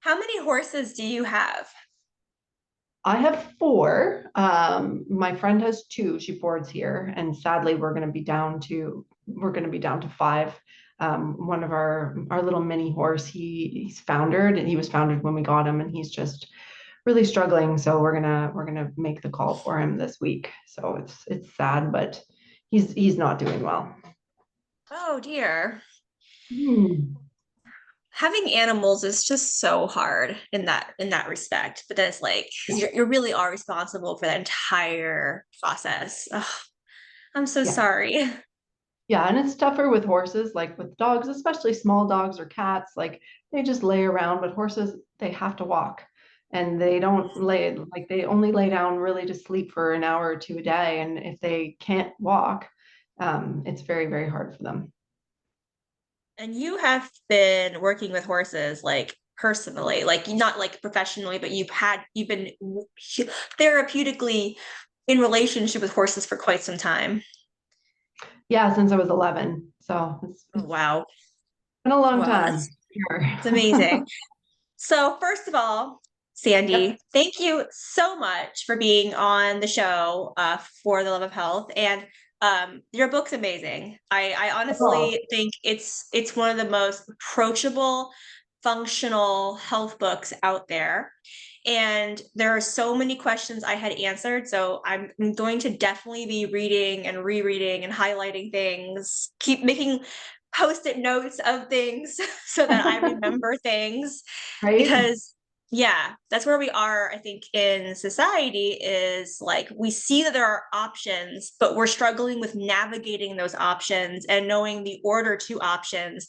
How many horses do you have? I have four. My friend has two. She boards here, and sadly, we're going to be down to five. One of our little mini horse, he's foundered, and he was foundered when we got him, and he's just really struggling. So we're gonna make the call for him this week. So it's sad, but he's not doing well. Oh dear. Hmm. Having animals is just so hard in that respect. But then it's like you really are responsible for that entire process. Ugh, I'm so Yeah. sorry. Yeah, and it's tougher with horses, like with dogs, especially small dogs or cats, like they just lay around, but horses, they have to walk. And they don't lay, like they only lay down really to sleep for an hour or two a day. And if they can't walk, it's very, very hard for them. And you have been working with horses like personally, like not like professionally, but you've been therapeutically in relationship with horses for quite some time. Yeah, since I was 11. So Oh, it's wow. been a long Wow, time. that's it's Sure. amazing. So, first of all, Yep. Sandie, thank you so much for being on the show for the love of health. And your book's amazing. I Oh, honestly think it's one of the most approachable, functional health books out there. And there are so many questions I had answered. So I'm going to definitely be reading and rereading and highlighting things, keep making post-it notes of things so that I remember things right? because yeah, that's where we are, I think, in society is like we see that there are options, but we're struggling with navigating those options and knowing the order to options.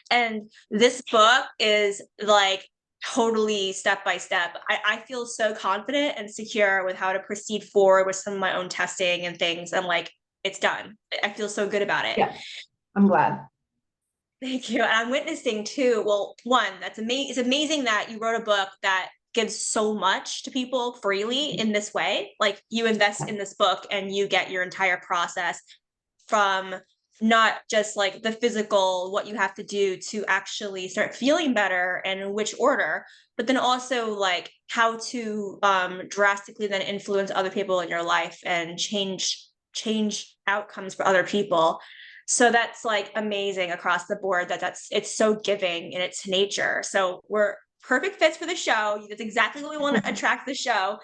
And this book is like totally step by step. I feel so confident and secure with how to proceed forward with some of my own testing and things. I'm like, it's done. I feel so good about it. Yeah, I'm glad. Thank you. And I'm witnessing too. Well, one, that's amazing. It's amazing that you wrote a book that gives so much to people freely in this way. Like you invest in this book and you get your entire process from not just like the physical, what you have to do to actually start feeling better and in which order, but then also like how to drastically then influence other people in your life and change outcomes for other people. So that's like amazing across the board that's it's so giving in its nature. So we're perfect fits for the show. That's exactly what we want to attract the show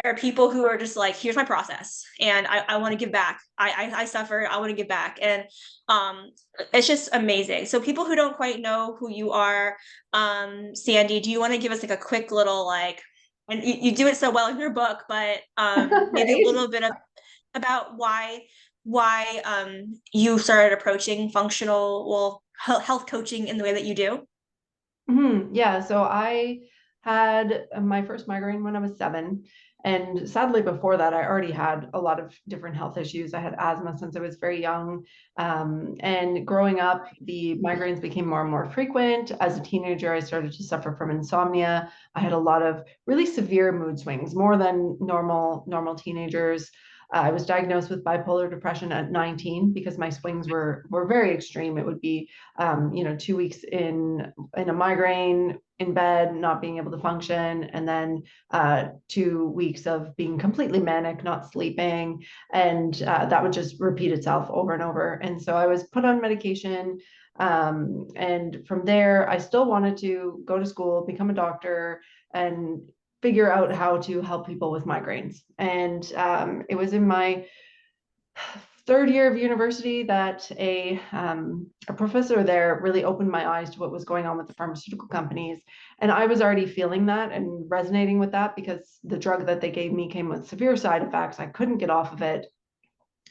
are people who are just like, here's my process and I want to give back. I suffer, I want to give back. And um it's just amazing. So people who don't quite know who you are, Sandie, do you want to give us like a quick little like and you do it so well in your book, but maybe a Right? little bit of about why you started approaching functional well health coaching in the way that you do. Yeah, so I had my first migraine when I was 7. And sadly, before that, I already had a lot of different health issues. I had asthma since I was very young. And growing up, the migraines became more and more frequent. As a teenager, I started to suffer from insomnia. I had a lot of really severe mood swings, more than normal teenagers. I was diagnosed with bipolar depression at 19 because my swings were very extreme. It would be 2 weeks in a migraine in bed, not being able to function, and then 2 weeks of being completely manic, not sleeping, and that would just repeat itself over and over. And so I was put on medication. And from there, I still wanted to go to school, become a doctor, and figure out how to help people with migraines. And it was in my third year of university that a professor there really opened my eyes to what was going on with the pharmaceutical companies. And I was already feeling that and resonating with that because the drug that they gave me came with severe side effects. I couldn't get off of it.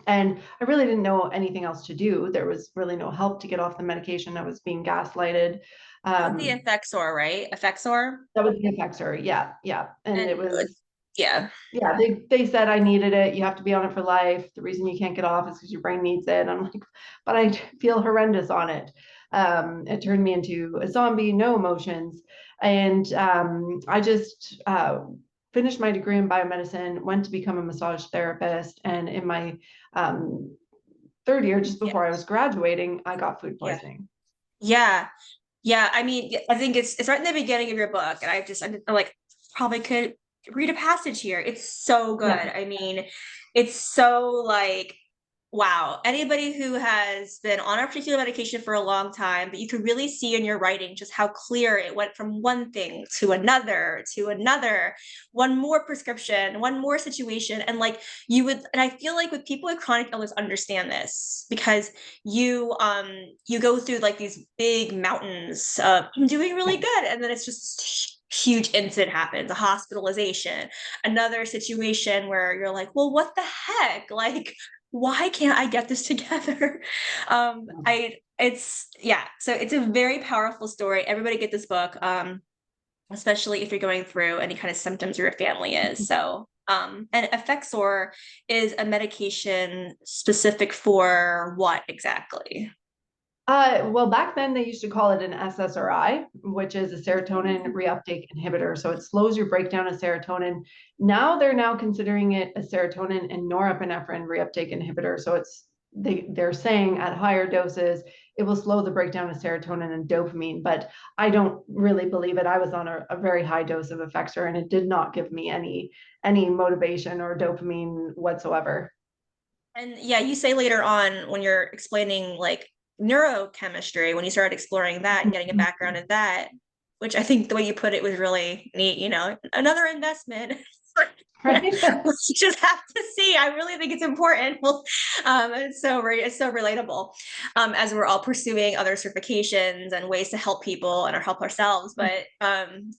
And I really didn't know anything else to do. There was really no help to get off the medication. I was being gaslighted. That was the Um, Effexor, right? Effexor. that was the Effector. Yeah, yeah. And it And was yeah. yeah, they said I needed it. You have to be on it for life. The reason you can't get off is because your brain needs it. I'm like, but I feel horrendous on it. It turned me into a zombie, no emotions. And I just finished my degree in biomedicine, went to become a massage therapist. And in my third year, just Yeah. before I was graduating, I got food Yeah. poisoning. Yeah. Yeah, I mean, I think it's right in the beginning of your book, and I like probably could read a passage here. It's so good. Yeah. I mean, it's so like wow. Anybody who has been on a particular medication for a long time, but you could really see in your writing just how clear it went from one thing to another, one more prescription, one more situation, and like you would, and I feel like with people with chronic illness understand this because you go through like these big mountains of I'm doing really good, and then it's just this huge incident happens, a hospitalization, another situation where you're like, well, what the heck, like why can't I get this together? I it's yeah, so it's a very powerful story. Everybody get this book, especially if you're going through any kind of symptoms your family is. So and Effexor is a medication specific for what exactly? Well, back then they used to call it an SSRI, which is a serotonin reuptake inhibitor. So it slows your breakdown of serotonin. Now they're now considering it a serotonin and norepinephrine reuptake inhibitor. So they're saying at higher doses it will slow the breakdown of serotonin and dopamine, but I don't really believe it. I was on a very high dose of Effexor and it did not give me any motivation or dopamine whatsoever. And yeah, you say later on when you're explaining like neurochemistry, when you started exploring that and getting a background in that, which I think the way you put it was really neat, you know, another investment. Right. You just have to see. I really think it's important. It's so relatable as we're all pursuing other certifications and ways to help people and or help ourselves. But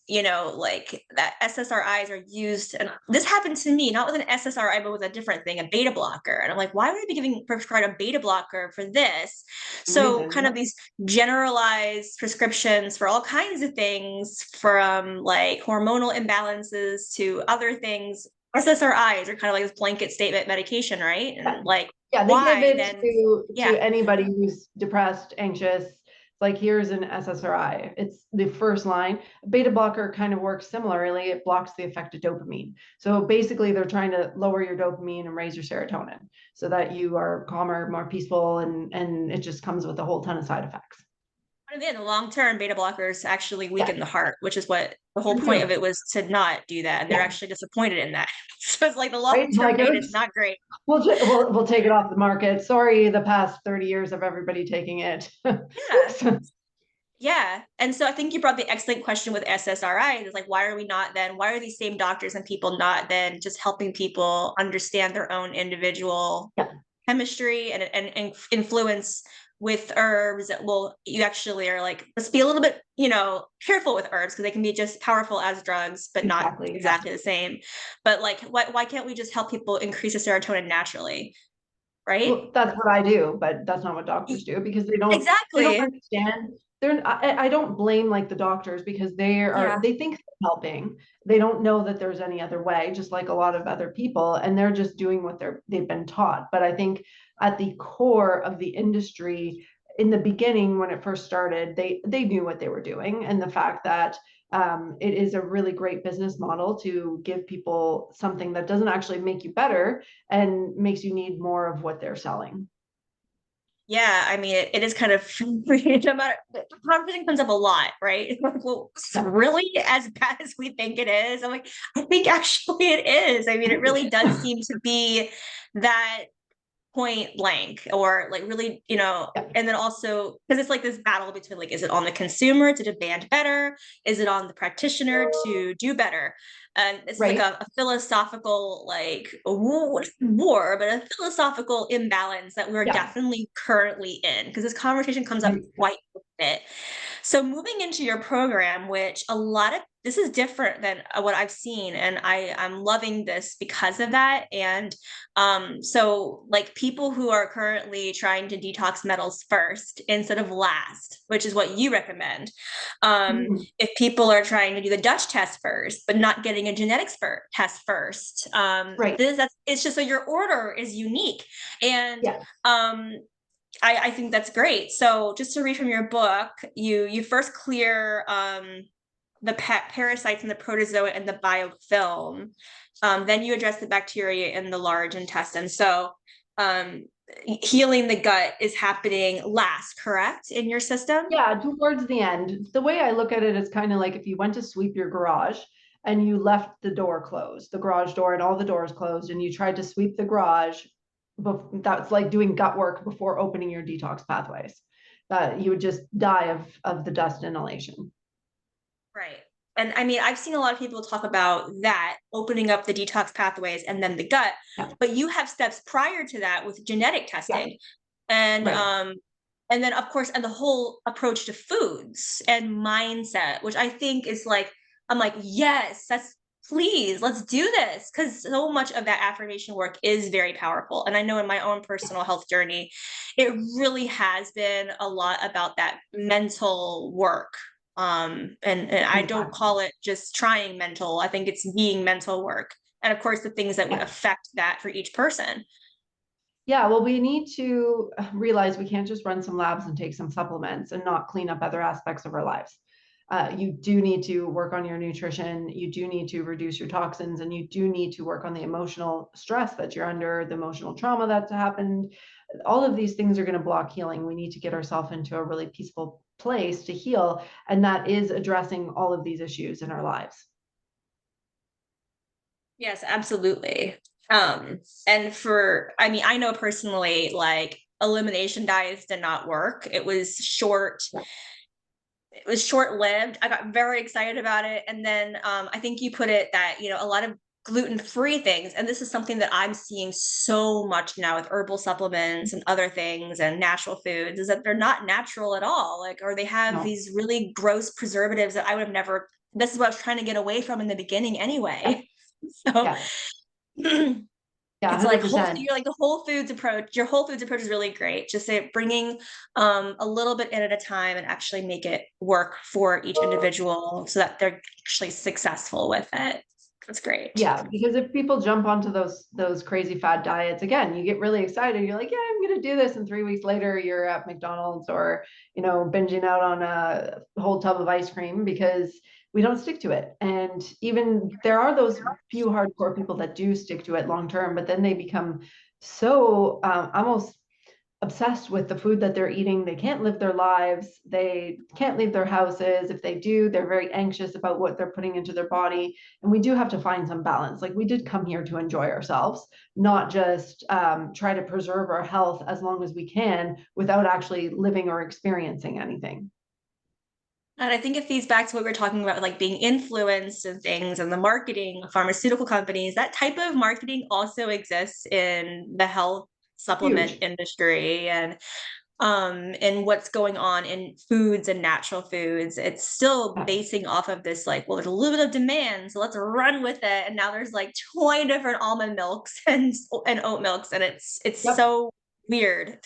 you know, like that SSRIs are used, and this happened to me, not with an SSRI, but with a different thing, a beta blocker. And I'm like, why would I be giving prescribed a beta blocker for this? So Reason. kind of these generalized prescriptions for all kinds of things, from like hormonal imbalances to other things. SSRIs are kind of like this blanket statement medication, right? Yeah. And like, Yeah, they give why it then? to Yeah. anybody who's depressed, anxious. It's like, here's an SSRI. It's the first line. Beta blocker kind of works similarly. It blocks the effect of dopamine. So basically, they're trying to lower your dopamine and raise your serotonin so that you are calmer, more peaceful, and it just comes with a whole ton of side effects. And in the long term, beta blockers actually Yeah, weaken the heart, which is what the whole they point of do. it was, to not do that. And they're Yeah, actually disappointed in that. So it's like the long right. term Like, data is oops, not great. we'll take it off the market. Sorry, the past 30 years of everybody taking it. Yeah. Oops. Yeah. And so I think you brought the excellent question with SSRI. It's like, why are we not then, why are these same doctors and people not then just helping people understand their own individual Yeah, chemistry and influence with herbs? Well, you actually are like, let's be a little bit, you know, careful with herbs because they can be just powerful as drugs, but not exactly. Yeah. exactly the same. But like, why can't we just help people increase the serotonin naturally? Right? Well, that's what I do, but that's not what doctors do because they don't Exactly. understand. I don't blame like the doctors because Yeah. they think they're helping. They don't know that there's any other way, just like a lot of other people, and they're just doing what they've been taught. But I think at the core of the industry, in the beginning when it first started, they knew what they were doing, and the fact that it is a really great business model to give people something that doesn't actually make you better and makes you need more of what they're selling. Yeah, I mean, it is kind of no matter the conversation comes up a lot, right? It's like, well, it's Yeah. really as bad as we think it is. I'm like, I think actually it is. I mean, it really does seem to be that point blank, or like really, you know, Yeah. and then also because it's like this battle between like, is it on the consumer to demand better? Is it on the practitioner to do better? And it's like Right. a philosophical like war, but a philosophical imbalance that we're Yeah. definitely currently in, because this conversation comes up Right. quite a bit. So moving into your program, which a lot of this is different than what I've seen, and I'm loving this because of that. And so like people who are currently trying to detox metals first instead of last, which is what you recommend. Mhm. If people are trying to do the Dutch test first, but not getting a genetics test first, Right. it's just so your order is unique. And Yeah. I think that's great. So just to read from your book, you first clear the parasites in the protozoa and the biofilm. Then you address the bacteria in the large intestine. So healing the gut is happening last, correct, in your system? Yeah, towards the end. The way I look at it is kind of like if you went to sweep your garage and you left the door closed, the garage door and all the doors closed, and you tried to sweep the garage, that's like doing gut work before opening your detox pathways. You would just die of the dust inhalation. Right. And I mean, I've seen a lot of people talk about that, opening up the detox pathways and then the gut, Yeah, but you have steps prior to that with genetic yeah, testing. And right. and then of course, and the whole approach to foods and mindset, which I think is like, I'm like, yes, that's please, let's do this. Cause so much of that affirmation work is very powerful. And I know in my own personal health journey, it really has been a lot about that mental work. And I don't Exactly. call it just trying mental. I think it's being mental work. And of course, the things that would Yeah. affect that for each person. Yeah, well, we need to realize we can't just run some labs and take some supplements and not clean up other aspects of our lives. You do need to work on your nutrition. You do need to reduce your toxins, and you do need to work on the emotional stress that you're under, the emotional trauma that's happened. All of these things are going to block healing. We need to get ourselves into a really peaceful place to heal, and that is addressing all of these issues in our lives. Yes, absolutely. And for, I mean, I know personally, like elimination diets did not work. It was short-lived. I got very excited about it. And then I think you put it that, a lot of gluten-free things, and this is something that I'm seeing so much now with herbal supplements and other things and natural foods, is that they're not natural at all. Like, or they have No. these really gross preservatives that I would have never, this is what I was trying to get away from in the beginning Yeah. anyway. So Yeah. Yeah. it's like $100%. you're like the whole foods approach. Your whole foods approach is really great. Just say bringing a little bit in at a time and actually make it work for each individual so that they're actually successful with it. That's great. Yeah, because if people jump onto those crazy fad diets, again, you get really excited. You're like, yeah, I'm gonna do this, and 3 weeks later, you're at McDonald's or binging out on a whole tub of ice cream because we don't stick to it. And even there are those few hardcore people that do stick to it long term, but then they become so almost obsessed with the food that they're eating. They can't live their lives. They can't leave their houses. If they do, they're very anxious about what they're putting into their body. And we do have to find some balance. Like we did come here to enjoy ourselves, not just try to preserve our health as long as we can without actually living or experiencing anything. And I think it feeds back to what we were talking about, like being influenced and things and the marketing of pharmaceutical companies. That type of marketing also exists in the health supplement Huge. industry and what's going on in foods and natural foods. It's still Yeah. basing off of this, like, well, there's a little bit of demand, so let's run with it. And now there's like 20 different almond milks and oat milks, and it's Yep. so weird.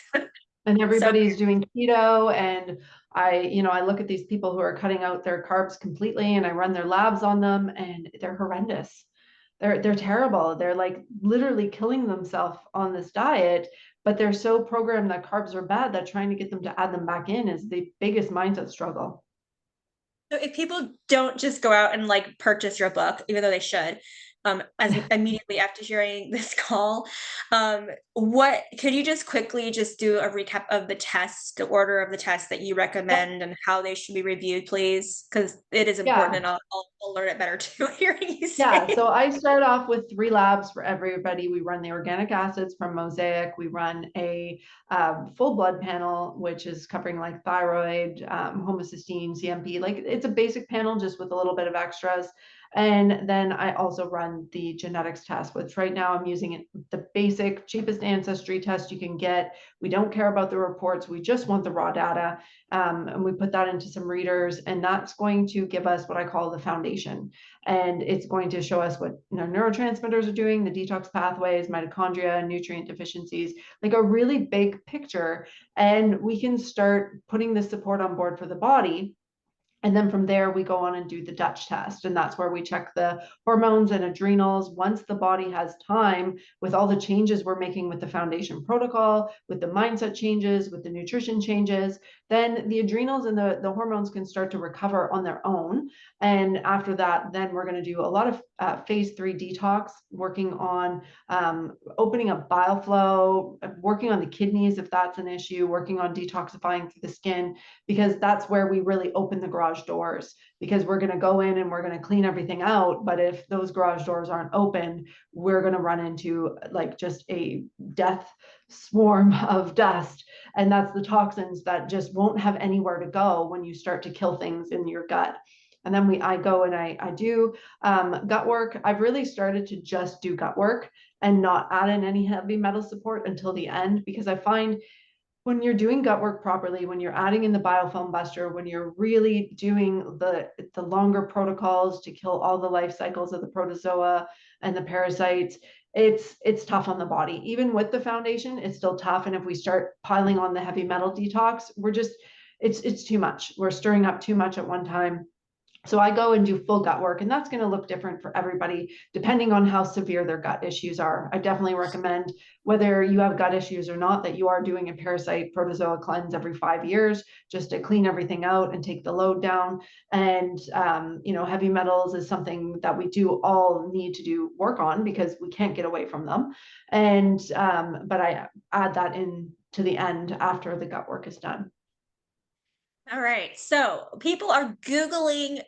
And So everybody's doing keto, and I look at these people who are cutting out their carbs completely, and I run their labs on them, and they're horrendous. They're terrible. They're like literally killing themselves on this diet, but they're so programmed that carbs are bad that trying to get them to add them back in is the biggest mindset struggle. So if people don't just go out and like purchase your book, even though they should, as immediately after hearing this call, what could you just quickly just do a recap of the test, the order of the test that you Yep. recommend and how they should be reviewed, please? Because it is important Yeah. and I'll learn it better too, hearing you Yeah, say. so I start off with 3 labs for everybody. We run the organic acids from Mosaic. We run a full blood panel, which is covering like thyroid, homocysteine, CMP. Like it's a basic panel just with a little bit of extras. And then I also run the genetics test, which right now I'm using it, the basic, cheapest ancestry test you can get. We don't care about the reports. We just want the raw data. And we put that into some readers, and that's going to give us what I call the foundation, and it's going to show us what neurotransmitters are doing, the detox pathways, mitochondria, nutrient deficiencies, like a really big picture. And we can start putting this support on board for the body. And then from there, we go on and do the Dutch test. And that's where we check the hormones and adrenals. Once the body has time, with all the changes we're making with the foundation protocol, with the mindset changes, with the nutrition changes, then the adrenals and the hormones can start to recover on their own. And after that, then we're going to do a lot of phase 3 detox, working on opening up bile flow, working on the kidneys if that's an issue, working on detoxifying through the skin, because that's where we really open the garage doors, because we're going to go in and we're going to clean everything out. But if those garage doors aren't open, we're going to run into like just a death swarm of dust. And that's the toxins that just won't have anywhere to go when you start to kill things in your gut. And then I go and I do gut work. I've really started to just do gut work and not add in any heavy metal support until the end, because I find when you're doing gut work properly, when you're adding in the biofilm buster, when you're really doing the longer protocols to kill all the life cycles of the protozoa and the parasites, it's tough on the body. Even with the foundation, it's still tough. And if we start piling on the heavy metal detox, it's too much. We're stirring up too much at one time. So I go and do full gut work, and that's going to look different for everybody depending on how severe their gut issues are. I definitely recommend, whether you have gut issues or not, that you are doing a parasite protozoa cleanse every 5 years, just to clean everything out and take the load down. And heavy metals is something that we do all need to do work on, because we can't get away from them. And but I add that in to the end after the gut work is done. All right. So people are Googling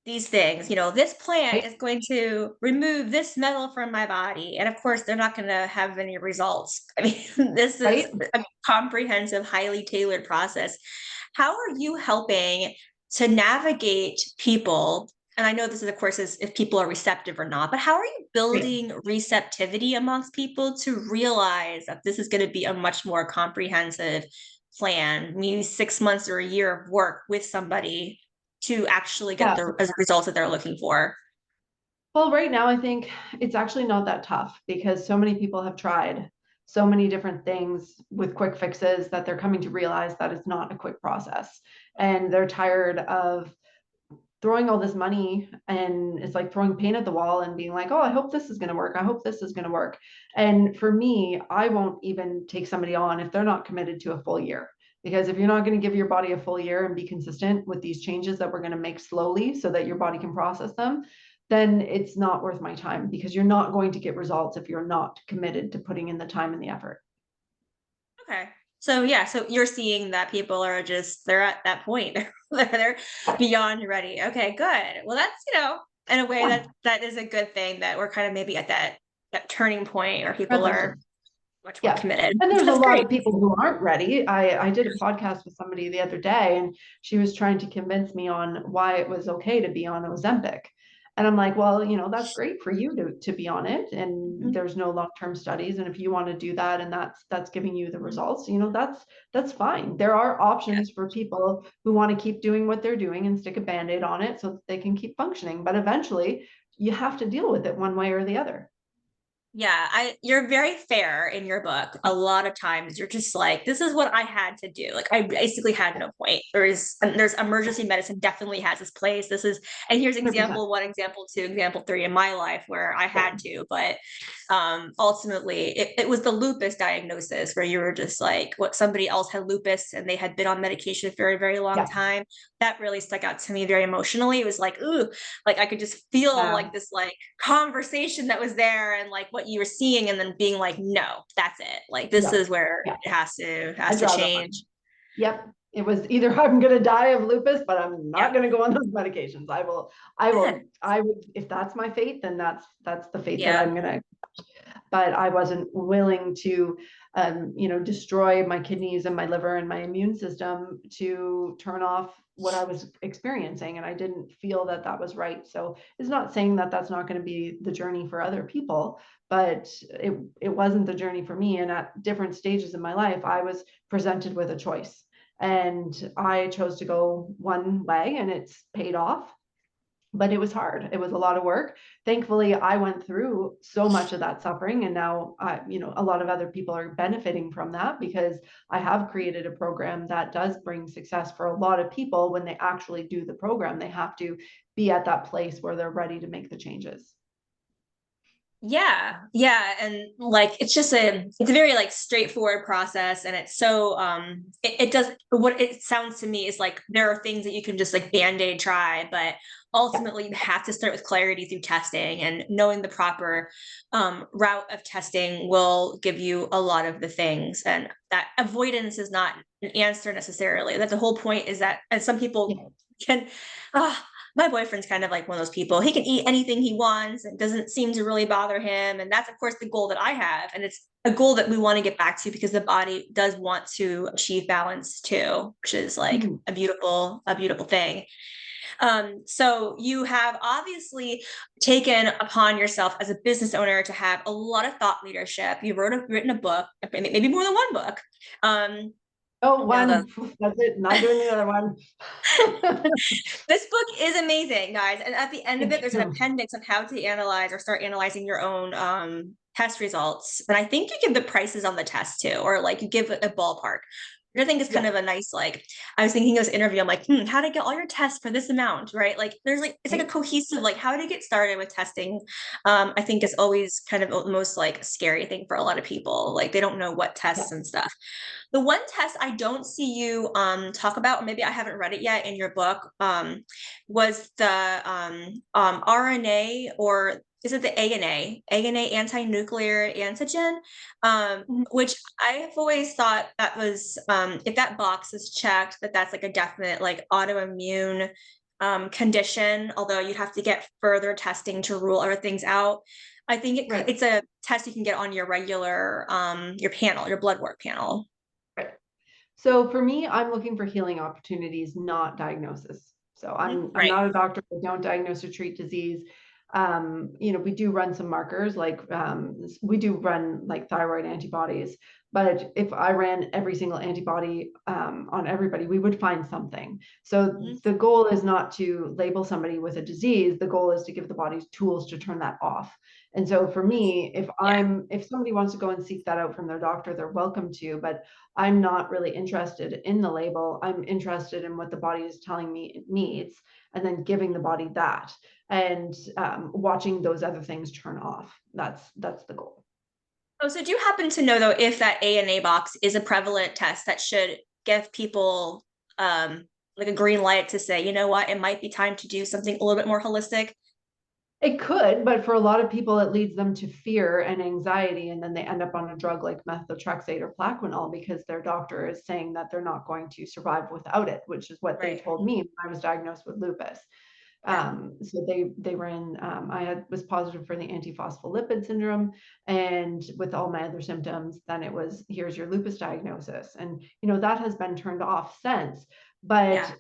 these things, this plant Right? is going to remove this metal from my body. And of course, they're not going to have any results. I mean, this is Right? a comprehensive, highly tailored process. How are you helping to navigate people? And I know this is, of course, is if people are receptive or not, but how are you Right. building receptivity amongst people to realize that this is going to be a much more comprehensive plan, maybe 6 months or a year of work with somebody to actually get Yeah. the results that they're looking for? Well, right now, I think it's actually not that tough, because so many people have tried so many different things with quick fixes that they're coming to realize that it's not a quick process. And they're tired of throwing all this money, and it's like throwing paint at the wall and being like, oh, I hope this is going to work. I hope this is going to work. And for me, I won't even take somebody on if they're not committed to a full year. Because if you're not going to give your body a full year and be consistent with these changes that we're going to make slowly so that your body can process them, then it's not worth my time, because you're not going to get results if you're not committed to putting in the time and the effort. Okay. So yeah, so you're seeing that people are just they're at that point. They're beyond ready. Okay, good. Well, that's, in a way Yeah, that is a good thing that we're kind of maybe at that turning point where people are transition. much more Yeah. committed. And there's a That's lot great. of people who aren't ready. I did a podcast with somebody the other day, and she was trying to convince me on why it was okay to be on Ozempic. And I'm like, well, that's great for you to be on it. And Mhm. there's no long-term studies. And if you want to do that and that's giving you the results, that's fine. There are Yeah. options for people who want to keep doing what they're doing and stick a band-aid on it so that they can keep functioning. But eventually you have to deal with it one way or the other. Yeah, you're very fair in your book. A lot of times you're just like, this is what I had to do. Like I basically had no point. There's emergency medicine definitely has its place. And here's 100%. example 1, example 2, example 3 in my life where I Yeah. had to, but ultimately it was the lupus diagnosis where you were just like, what, somebody else had lupus and they had been on medication for a very, very long Yeah. time. That really stuck out to me very emotionally. It was like, ooh, like I could just feel Yeah. like this like conversation that was there and like what you were seeing and then being like, no, that's it. Like this Yeah. is where Yeah. it has to I draw the line. change. Yep. It was either I'm going to die of lupus, but I'm not Yep. going to go on those medications. Good. I would, if that's my fate, then that's the fate that Yeah. I'm going to, but I wasn't willing to, destroy my kidneys and my liver and my immune system to turn off what I was experiencing. And I didn't feel that that was right. So it's not saying that that's not going to be the journey for other people, but it wasn't the journey for me. And at different stages in my life, I was presented with a choice, and I chose to go one way, and it's paid off. but it was hard. It was a lot of work. Thankfully, I went through so much of that suffering, and now, a lot of other people are benefiting from that because I have created a program that does bring success for a lot of people. When they actually do the program, they have to be at that place where they're ready to make the changes. Yeah, yeah, and like it's a very like straightforward process, and it's so it does what it sounds to me is like there are things that you can just like band-aid try, but Yeah, ultimately you have to start with clarity through testing, and knowing the proper route of testing will give you a lot of the things, and that avoidance is not an answer necessarily. That the whole point is that, and some yeah, people can my boyfriend's kind of like one of those people. He can eat anything he wants and doesn't seem to really bother him. And that's, of course, the goal that I have. And it's a goal that we want to get back to because the body does want to achieve balance too, which is like mhm, a beautiful thing. So you have obviously taken upon yourself as a business owner to have a lot of thought leadership. You've written a book, maybe more than one book. Um, oh, you know, one, that's it, not doing the other one. this book is amazing, guys. And at the end of Thank it, there's an you. appendix on how to analyze or start analyzing your own test results. And I think you give the prices on the test too, or like you give a ballpark. Which I think is kind Yeah, of a nice, like, I was thinking of this interview, I'm like, how to get all your tests for this amount, right? Like, there's like, it's like a right, cohesive, like, how to get started with testing. I think is always kind of the most like scary thing for a lot of people. Like, they don't know what yeah. tests and stuff. The one test I don't see you talk about, or maybe I haven't read it yet in your book, was the RNA, or is it the ANA anti-nuclear antigen, Mhm, which I've always thought that was if that box is checked, that's like a definite like autoimmune condition, although you'd have to get further testing to rule other things out. I think right, it's a test you can get on your regular your panel, your blood work panel. right. So for me, I'm looking for healing opportunities, not diagnosis. So I'm Right. not a doctor. I don't diagnose or treat disease. We do run some markers, like we do run like thyroid antibodies. But if I ran every single antibody on everybody, we would find something. So Mhm. the goal is not to label somebody with a disease. The goal is to give the body tools to turn that off. And so for me, Yeah. if somebody wants to go and seek that out from their doctor, they're welcome to. But I'm not really interested in the label. I'm interested in what the body is telling me it needs, and then giving the body that, and watching those other things turn off. That's the goal. Oh, so do you happen to know though if that ANA box is a prevalent test that should give people like a green light to say, you know what, it might be time to do something a little bit more holistic? It could, but for a lot of people, it leads them to fear and anxiety, and then they end up on a drug like methotrexate or Plaquenil because their doctor is saying that they're not going to survive without it, which is what they Right. told me when I was diagnosed with lupus. Yeah. So they ran. Was positive for the antiphospholipid syndrome, and with all my other symptoms, then it was, here's your lupus diagnosis, and that has been turned off since. But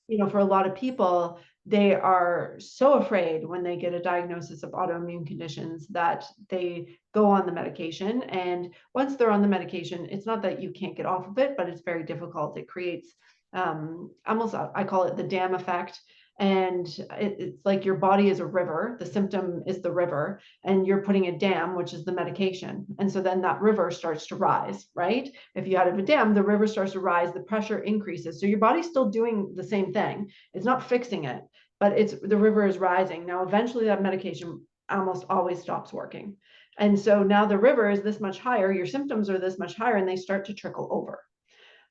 Yeah. for a lot of people, they are so afraid when they get a diagnosis of autoimmune conditions that they go on the medication. And once they're on the medication, it's not that you can't get off of it, but it's very difficult. It creates almost, I call it the dam effect. And it's like your body is a river, the symptom is the river, and you're putting a dam, which is the medication. And so then that river starts to rise, right? If you have a dam, the river starts to rise, the pressure increases. So your body's still doing the same thing. It's not fixing it, but the river is rising. Now, eventually that medication almost always stops working. And so now the river is this much higher, your symptoms are this much higher, and they start to trickle over.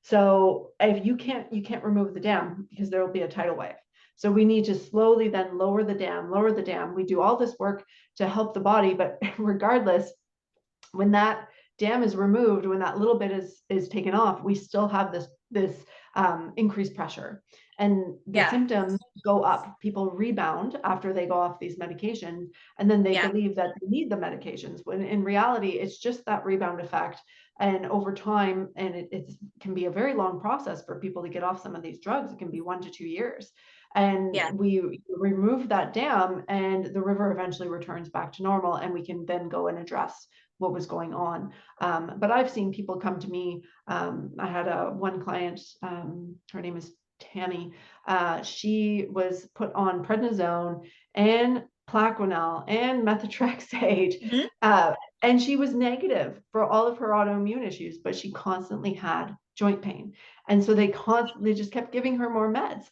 So if you can't remove the dam because there will be a tidal wave. So we need to slowly then lower the dam, lower the dam. We do all this work to help the body, but regardless, when that dam is removed, when that little bit is taken off, we still have this increased pressure, and the Yeah. symptoms go up. People rebound after they go off these medications, and then they Yeah. believe that they need the medications, when in reality it's just that rebound effect. And over time, and it can be a very long process for people to get off some of these drugs. It can be 1 to 2 years. And Yeah. we remove that dam, and the river eventually returns back to normal, and we can then go and address what was going on. But I've seen people come to me. I had one client, her name is Tammy, she was put on prednisone and Plaquenil and methotrexate, Mhm. and she was negative for all of her autoimmune issues, but she constantly had joint pain. And so they constantly just kept giving her more meds.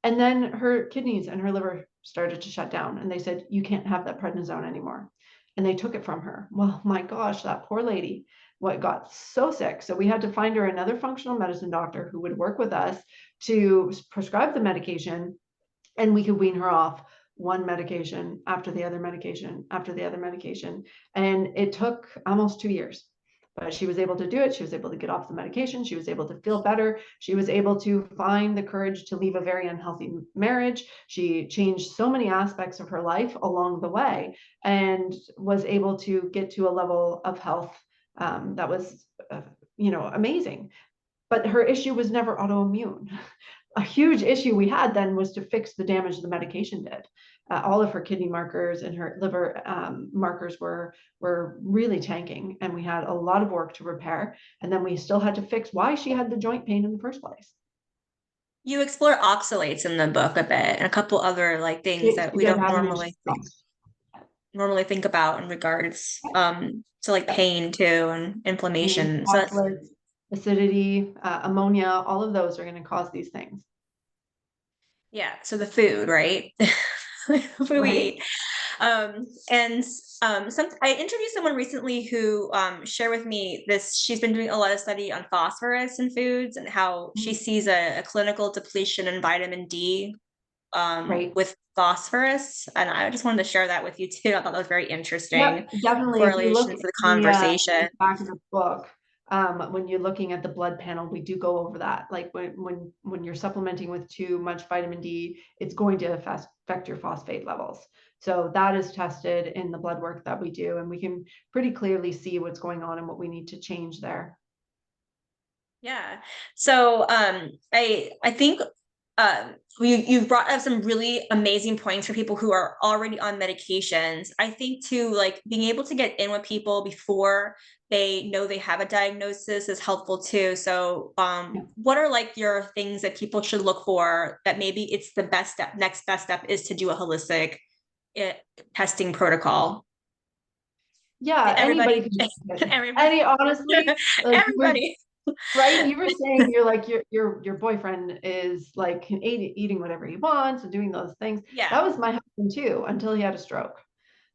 And then her kidneys and her liver started to shut down, and they said, you can't have that prednisone anymore. And they took it from her. Well, my gosh, that poor lady, what got so sick. So we had to find her another functional medicine doctor who would work with us to prescribe the medication, and we could wean her off one medication after the other medication after the other medication. And it took almost 2 years. But she was able to do it. She was able to get off the medication. She was able to feel better. She was able to find the courage to leave a very unhealthy marriage. She changed so many aspects of her life along the way, and was able to get to a level of health that was, amazing. But her issue was never autoimmune. A huge issue we had then was to fix the damage the medication did. All of her kidney markers and her liver markers were really tanking, and we had a lot of work to repair. And then we still had to fix why she had the joint pain in the first place. You explore oxalates in the book a bit and a couple other like things that She we did don't have an issue. normally think about in regards to like pain too and Pain, inflammation. So that's oxalates, acidity, ammonia, all of those are going to cause these things. yeah, so the food, right? The food we Right. eat. And some I interviewed someone recently who shared with me this. She's been doing a lot of study on phosphorus in foods and how she Mhm. sees a clinical depletion in vitamin D Right. with phosphorus. And I just wanted to share that with you too. I thought that was very interesting Yep, definitely. If you look correlation at to the the conversation. back of the book, when you're looking at the blood panel, we do go over that. Like when you're supplementing with too much vitamin D, it's going to affect your phosphate levels. So that is tested in the blood work that we do, and we can pretty clearly see what's going on and what we need to change there. Yeah. So I think you brought up some really amazing points for people who are already on medications. I think too, like being able to get in with people before they know they have a diagnosis is helpful too. So Yeah. what are like your things that people should look for that maybe it's the best step, next best step is to do a holistic eh, testing protocol? Yeah, anybody Everybody, can do it. everybody, Any honestly, like you were everybody. right? You were saying you're like your boyfriend is like eating whatever he wants and doing those things. Yeah. That was my husband too, until he had a stroke.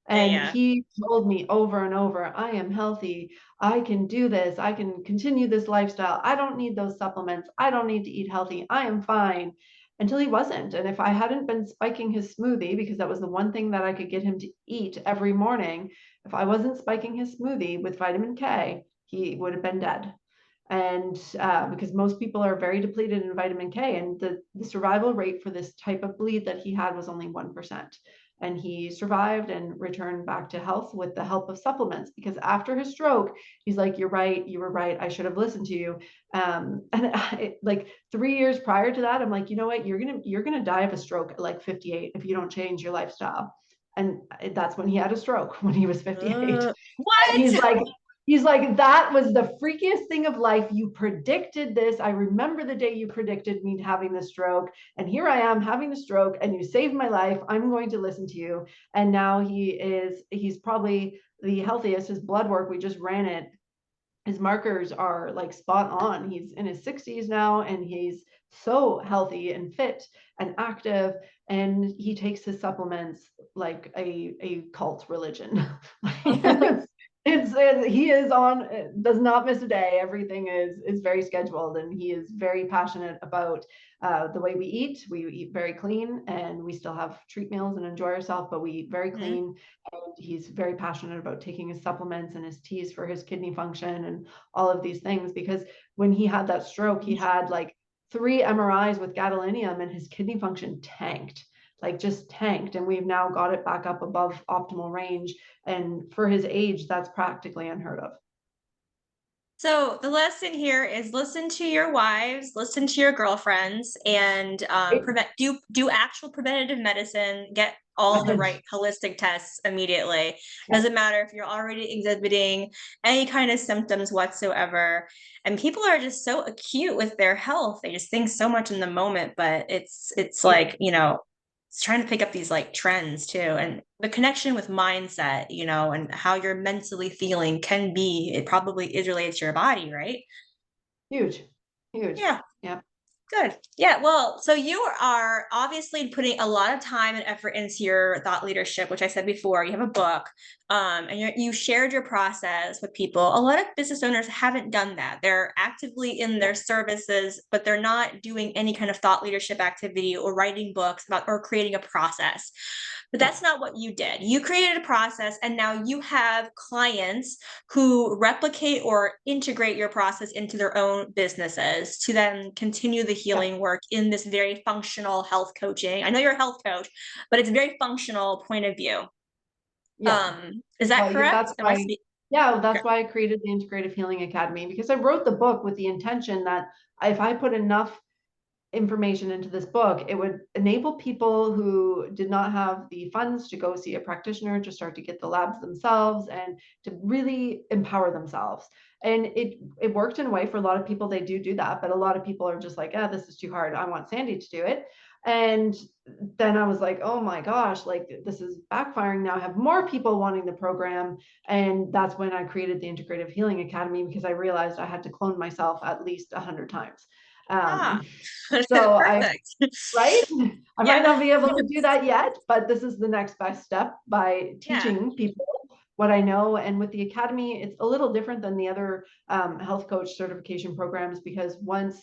And Yeah. he told me over and over, I am healthy. I can do this. I can continue this lifestyle. I don't need those supplements. I don't need to eat healthy. I am fine. Until he wasn't. And if I hadn't been spiking his smoothie, because that was the one thing that I could get him to eat every morning, if I wasn't spiking his smoothie with vitamin K, he would have been dead. And because most people are very depleted in vitamin K, and the survival rate for this type of bleed that he had was only 1%. And he survived and returned back to health with the help of supplements, because after his stroke, he's like, you're right, you were right, I should have listened to you. Like 3 years prior to that, I'm like, you know what, you're gonna die of a stroke at like 58 if you don't change your lifestyle. And that's when he had a stroke, when he was 58. And What? he's like, that was the freakiest thing of life. You predicted this. I remember the day you predicted me having the stroke. And here I am having the stroke, and you saved my life. I'm going to listen to you. And now he's probably the healthiest. His blood work, we just ran it. His markers are like spot on. He's in his 60s now, and he's so healthy and fit and active, and he takes his supplements like a cult religion. He is on, does not miss a day. Everything is very scheduled, and he is very passionate about the way we eat. We eat very clean, and we still have treat meals and enjoy ourselves, but we eat very Mhm. clean. And he's very passionate about taking his supplements and his teas for his kidney function and all of these things, because when he had that stroke, he had like 3 MRIs with gadolinium, and his kidney function tanked, like just tanked. And we've now got it back up above optimal range. And for his age, that's practically unheard of. So the lesson here is listen to your wives, listen to your girlfriends, and Right? prevent do actual preventative medicine. Get all the right holistic tests immediately. Yeah, Doesn't matter if you're already exhibiting any kind of symptoms whatsoever. And people are just so acute with their health. They just think so much in the moment, but it's yeah, like, it's trying to pick up these like trends too, and the connection with mindset, and how you're mentally feeling can be, it probably is related to your body, right? huge, huge. Yeah. Yeah, Good. Yeah. Well, so you are obviously putting a lot of time and effort into your thought leadership, which I said before. You have a book, and you shared your process with people. A lot of business owners haven't done that. They're actively in yeah, their services, but they're not doing any kind of thought leadership activity or writing books about or creating a process. But yeah. that's not what you did. You created a process, and now you have clients who replicate or integrate your process into their own businesses to then continue the Yeah. healing work in this very functional health coaching. I know you're a health coach, but it's a very functional point of view. Yeah. Is that Well, yeah, correct? that's Am I why, speaking? yeah, Okay. that's why I created the Integrative Healing Academy, because I wrote the book with the intention that if I put enough information into this book, it would enable people who did not have the funds to go see a practitioner to start to get the labs themselves and to really empower themselves. And it worked in a way for a lot of people. They do that, but a lot of people are just like, "Ah, this is too hard. I want Sandie to do it." And then I was like, "Oh my gosh, like this is backfiring now. I have more people wanting the program." And that's when I created the Integrative Healing Academy, because I realized I had to clone myself at least 100 times. Ah, So I perfect. Right? I might Yeah. not be able to do that yet, but this is the next best step by Yeah. teaching people what I know. And with the academy, it's a little different than the other health coach certification programs, because once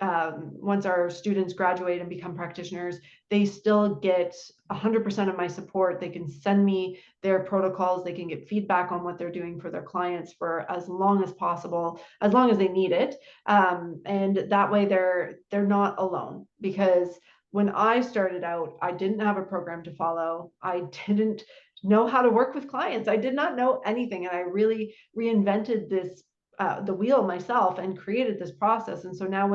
our students graduate and become practitioners, they still get 100% of my support. They can send me their protocols. They can get feedback on what they're doing for their clients for as long as possible, as long as they need it. And that way they're not alone, because when I started out, I didn't have a program to follow. I didn't know how to work with clients. I did not know anything. And I really reinvented the wheel myself and created this process. And so now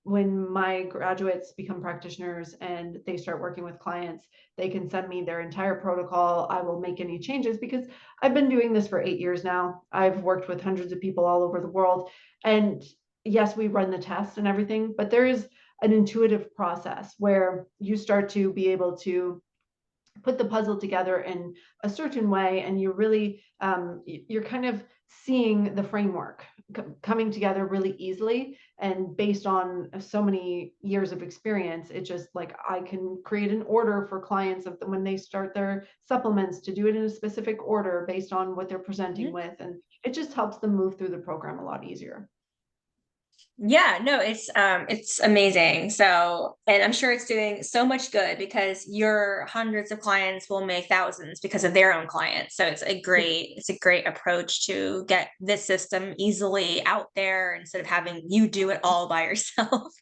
when my graduates become practitioners and they start working with clients, they can send me their entire protocol. I will make any changes, because I've been doing this for 8 years now. I've worked with hundreds of people all over the world. And yes, we run the tests and everything, but there is an intuitive process where you start to be able to put the puzzle together in a certain way, and you're kind of seeing the framework coming together really easily. And based on so many years of experience, it just like I can create an order for clients of them when they start their supplements, to do it in a specific order based on what they're presenting Mhm. with, and it just helps them move through the program a lot easier. Yeah, no, it's amazing. So, and I'm sure it's doing so much good because your hundreds of clients will make thousands because of their own clients. So it's a great approach to get this system easily out there instead of having you do it all by yourself.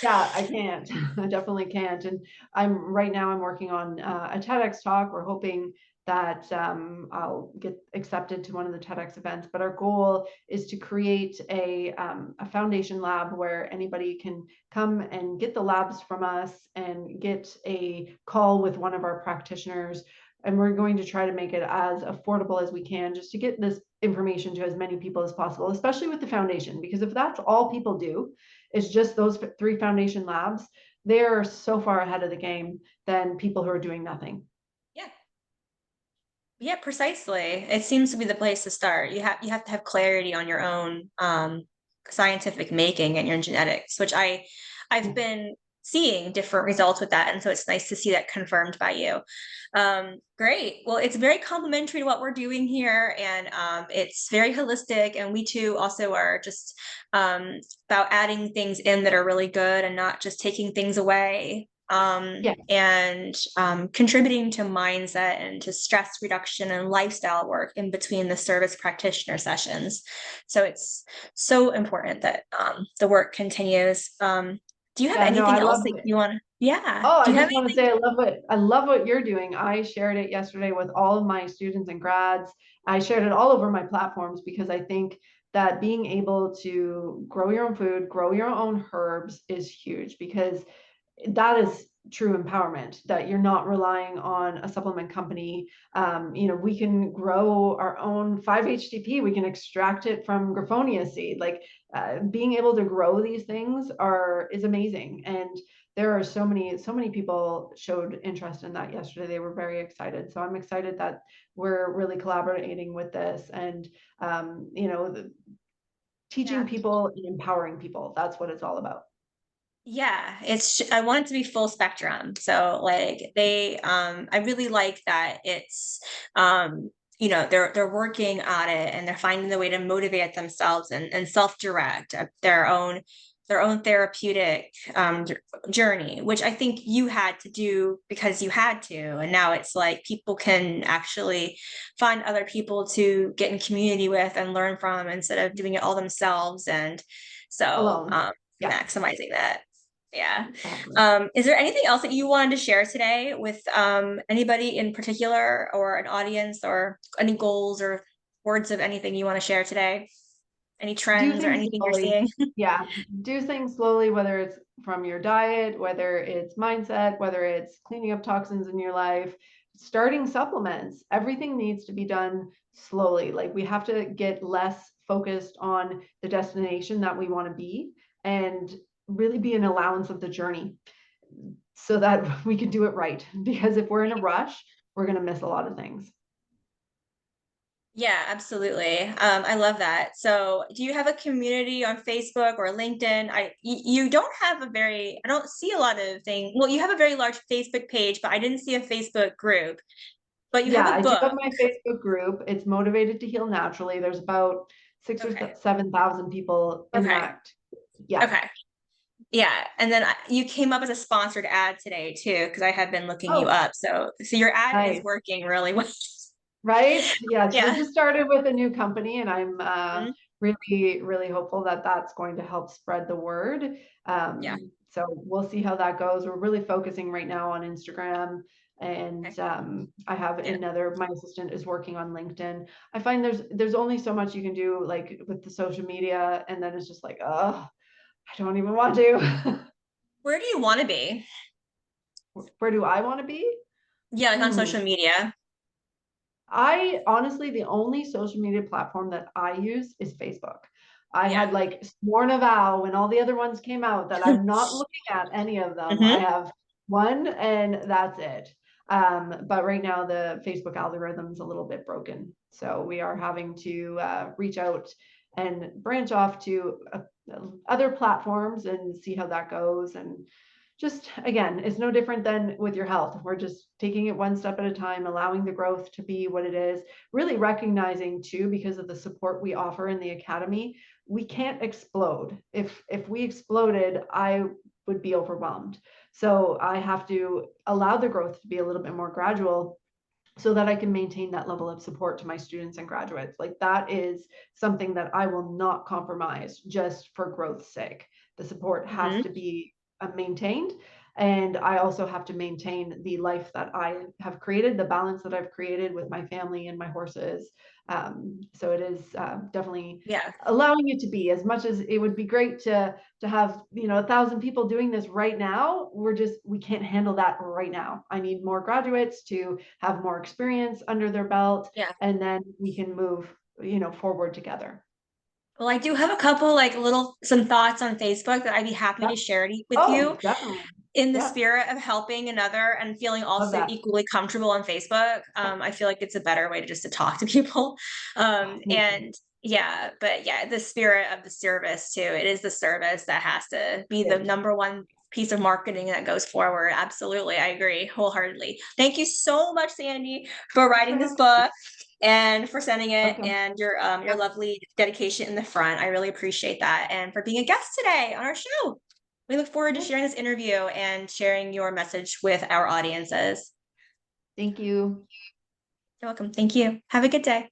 Yeah, I can't. I definitely can't. And right now I'm working on a TEDx talk. We're hoping that I'll get accepted to one of the TEDx events. But our goal is to create a foundation lab where anybody can come and get the labs from us and get a call with one of our practitioners. And we're going to try to make it as affordable as we can, just to get this information to as many people as possible, especially with the foundation, because if that's all people do is just those 3 foundation labs, they're so far ahead of the game than people who are doing nothing. Yeah. Yeah, precisely. It seems to be the place to start. You have to have clarity on your own scientific making and your genetics, which I've been seeing different results with that. And so it's nice to see that confirmed by you. Great. Well, it's very complementary to what we're doing here, and it's very holistic. And we too also are just about adding things in that are really good and not just taking things away, Yeah, and contributing to mindset and to stress reduction and lifestyle work in between the service practitioner sessions. So it's so important that the work continues. Do you have yeah, no, anything I else love that it. you want to? Yeah. Oh, Do I you have just want to anything? say I love what you're doing. I shared it yesterday with all of my students and grads. I shared it all over my platforms, because I think that being able to grow your own food, grow your own herbs is huge, because that is true empowerment, that you're not relying on a supplement company. We can grow our own 5-HTP. We can extract it from graphonia seed. Like being able to grow these things is amazing. And there are so many people showed interest in that yesterday. They were very excited. So I'm excited that we're really collaborating with this, and teaching Yeah. people and empowering people. That's what it's all about. Yeah, I want it to be full spectrum. So like I really like that it's they're working on it, and they're finding the way to motivate themselves and self-direct their own therapeutic journey, which I think you had to do because you had to. And now it's like people can actually find other people to get in community with and learn from instead of doing it all themselves. And so Alone. Yeah, maximizing that. Yeah. exactly. Is there anything else that you wanted to share today with anybody in particular, or an audience, or any goals or words of anything you want to share today? Any Do trends or things anything you're slowly. seeing? Yeah, do things slowly, whether it's from your diet, whether it's mindset, whether it's cleaning up toxins in your life, starting supplements. Everything needs to be done slowly. Like we have to get less focused on the destination that we want to be, and really be an allowance of the journey, so that we can do it right. Because if we're in a rush, we're going to miss a lot of things. Yeah, absolutely. I love that. So, do you have a community on Facebook or LinkedIn? You don't have I don't see a lot of things. Well, you have a very large Facebook page, but I didn't see a Facebook group. But you have Yeah, a I do have book. my Facebook group. It's Motivated to Heal Naturally. There's about six or Okay. 7,000 people in Okay. that. Yeah. Okay. Yeah, and then you came up as a sponsored ad today too, because I have been looking you Oh, up. So your ad is nice. working really well. Right? Yes, we Yeah. just started with a new company, and I'm Mhm. really, really hopeful that that's going to help spread the word. Yeah. So we'll see how that goes. We're really focusing right now on Instagram, Okay. and I have Yeah. my assistant is working on LinkedIn. I find there's only so much you can do, like with the social media, and then it's just like, oh, I don't even want to. Where do you want to be? Where do I want to be? Yeah, like on Hmm. social media. I honestly, the only social media platform that I use is Facebook. I Yeah. had like sworn a vow when all the other ones came out that I'm not looking at any of them. I Hmm. have one, and that's it. But right now the Facebook algorithm's a little bit broken. So we are having to reach out and branch off to other platforms and see how that goes. And just again, it's no different than with your health. We're just taking it one step at a time, allowing the growth to be what it is, really recognizing too, because of the support we offer in the academy, we can't explode. If we exploded, I would be overwhelmed. So I have to allow the growth to be a little bit more gradual, so that I can maintain that level of support to my students and graduates. Like that is something that I will not compromise just for growth's sake. The support has Hmm. to be maintained. And I also have to maintain the life that I have created, the balance that I've created with my family and my horses. So it is definitely Yeah. allowing it to be, as much as it would be great to have 1,000 people doing this right now. We can't handle that right now. I need more graduates to have more experience under their belt, Yeah. and then we can move forward together. Well, I do have a couple some thoughts on Facebook that I'd be happy to Yep. share with Oh, you, definitely. in the Yep. spirit of helping another and feeling Love also that. equally comfortable on Facebook. I feel like it's a better way to talk to people. Oh, me too. And yeah, but yeah, the spirit of the service too. It is the service that has to be the It is. number one piece of marketing that goes forward. Absolutely. I agree wholeheartedly. Thank you so much, Sandie, for Thanks writing for this having book and for sending me. it, Welcome. and your Yep. lovely dedication in the front. I really appreciate that. And for being a guest today on our show. We look forward to Yep. sharing this interview and sharing your message with our audiences. Thank you. You're welcome. Thank you. Have a good day.